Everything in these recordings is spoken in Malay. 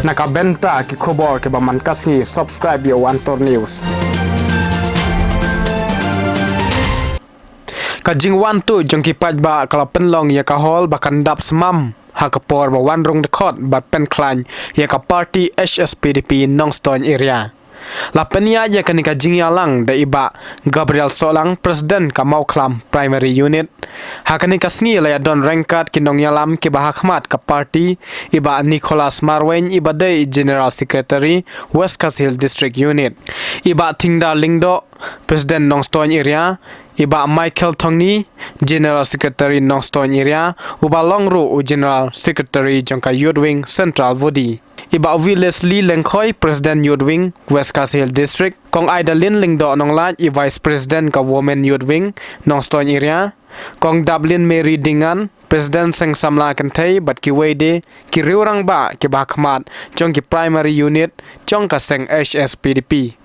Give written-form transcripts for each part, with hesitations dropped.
Nakabenta ki khobor ke baman kasngi subscribe yo Antor News. Kajing wantu jongki pajba kalau penlong ya kahol bakan dap semam hakapor ba wanrung dekot bat pen klan ya ka party HSPDP Nongstoin area. Lapenia ya kanika jing yalang da iba Gabriel Solang Presiden Kamau Klam Primary Unit hakanika sngi la don rengkat kinong yalam ki bahakmat ka party iba Nicholas Marwen iba day General Secretary West Kasil District Unit iba Tingda Lingdo Presiden Nongstoin area iba Michael Tongni General Secretary Nongstoin area uba Longru General Secretary jangka Yudwing Central Body iba Willis Lee Lengkhoi President Yudwing West Kasil District kong Aida Lin Lingdo nonglat i Vice President ka Women Yudwing Nongstoin area kong Dublin Mary Dingan President Seng Samla Kentay bat ki wede ki riurang ba ki bakmat jong ki Primary Unit jong ka Seng HSPDP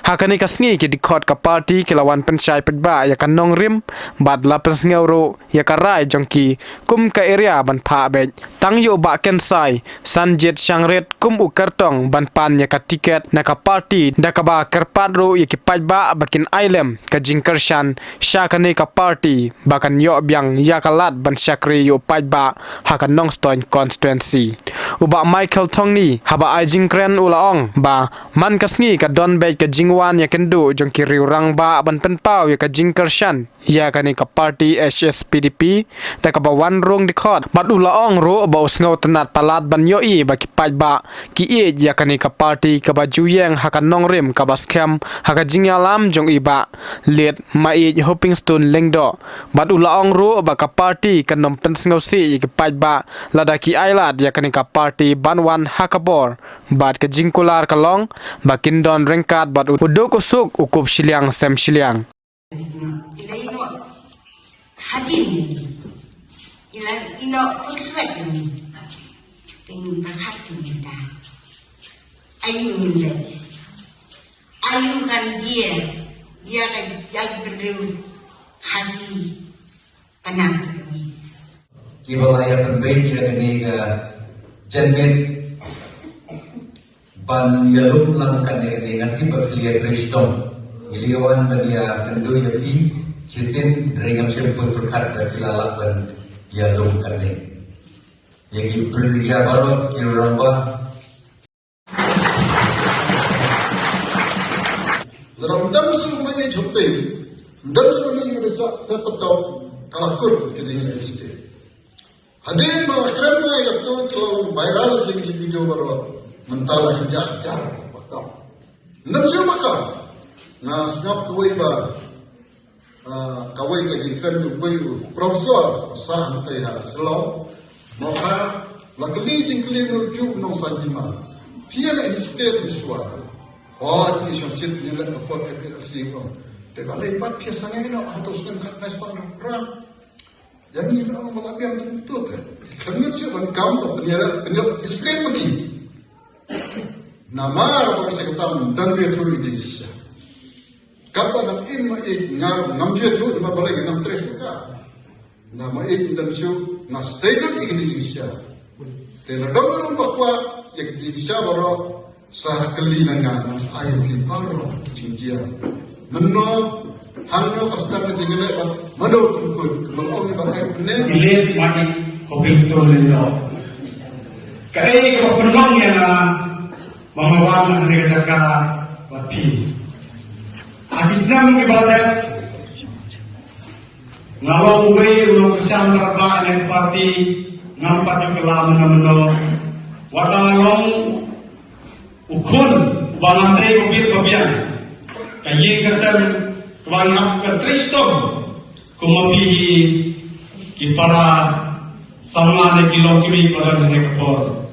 hakani kasngi ki dikot ka party kilawan pensai pedba ya kan nong rim bad la pensngeuro ya karai jongki kum ka area ban pha be tang yo ba ken sai sanjet shangret kum u kartong ban pan ya ka tiket na ka party da ka ba karpadro ya ki pajba bakin ailem ka jingkershan shakani ka party bakan yo byang ya kalat ban shakri yo pajba hakan Nongstoin constituency uba Michael Tongni haba ajingkren ulaong ba man kasngi ka don be ka jingwan ya kendu jongki riurang ba ban penpau ya ka jingkershan ya kani ka party HSPDP da ka ba wanrung dikot bat ulaong ro ba usngau tenat palat ban yo i ba ki pajba ki e ya kani ka party ka ba juyeng hakan nongrim ka ba scam haka jingyalam jong iba let mai hoping stone lengdo bat ulaong ro ba ka party kanom pensngau si ki pajba lada ki ailat ya kani ka party banwan hakabor bat ka jingkular kalong bakin don rengkat bat uduk usuk ukup siliang sem siliang ila ino hadin ila ino konswet tingin berkat kita ayun kan dia kan jag berdeu hasi panang ini kibalaya penbaik ya kini ke jenmit ban yalum lang kani ngati bakliya Kriston iliwan badia pendu yati cisin ringam syempur berkat kilala ban yalum kani yaki berliya baru kiramba dalam damsu mai jupin damsu mai yudesa sepetok kalakur kedingan este hadin ma krema yakto kalau viral link video baru mentala hijab maka namsu maka na snap tuway ba kaway ka gikran yung way professor saan kay ha slow maka lakli jingkli no tube no sanjima pia in state miswa ni shachit ni la ko FLC ko te balay pat pia sangeno atos kan kat nas pa ram yang ini orang malapian tentu kan kami siapa kaum penyiar state pergi nama orang sekitar dan dia tu itu sisa. Kata nak ilmu ini ngam dia tu nama boleh ngam tres juga. Nama ini dan siu nas segar ini sisa. Tena dong bahwa yang di sisa baru sah kelinangan nas ayat di baru cincin. Meno hangno kasar kejengele meno kumpul melong ni bagai benar. Bilik makin kopi store ni Kaya ko penong yang mamawan dari jaga wapi. Habis nam ibadat ngawang uwe ulo kesam nerba yang parti ngampat yang kelam namno watalong ukun bangantai kubir pabian kaye kasar kwanap ke Kriston kumapi ki para sama ne kilong kimi pada ne kapor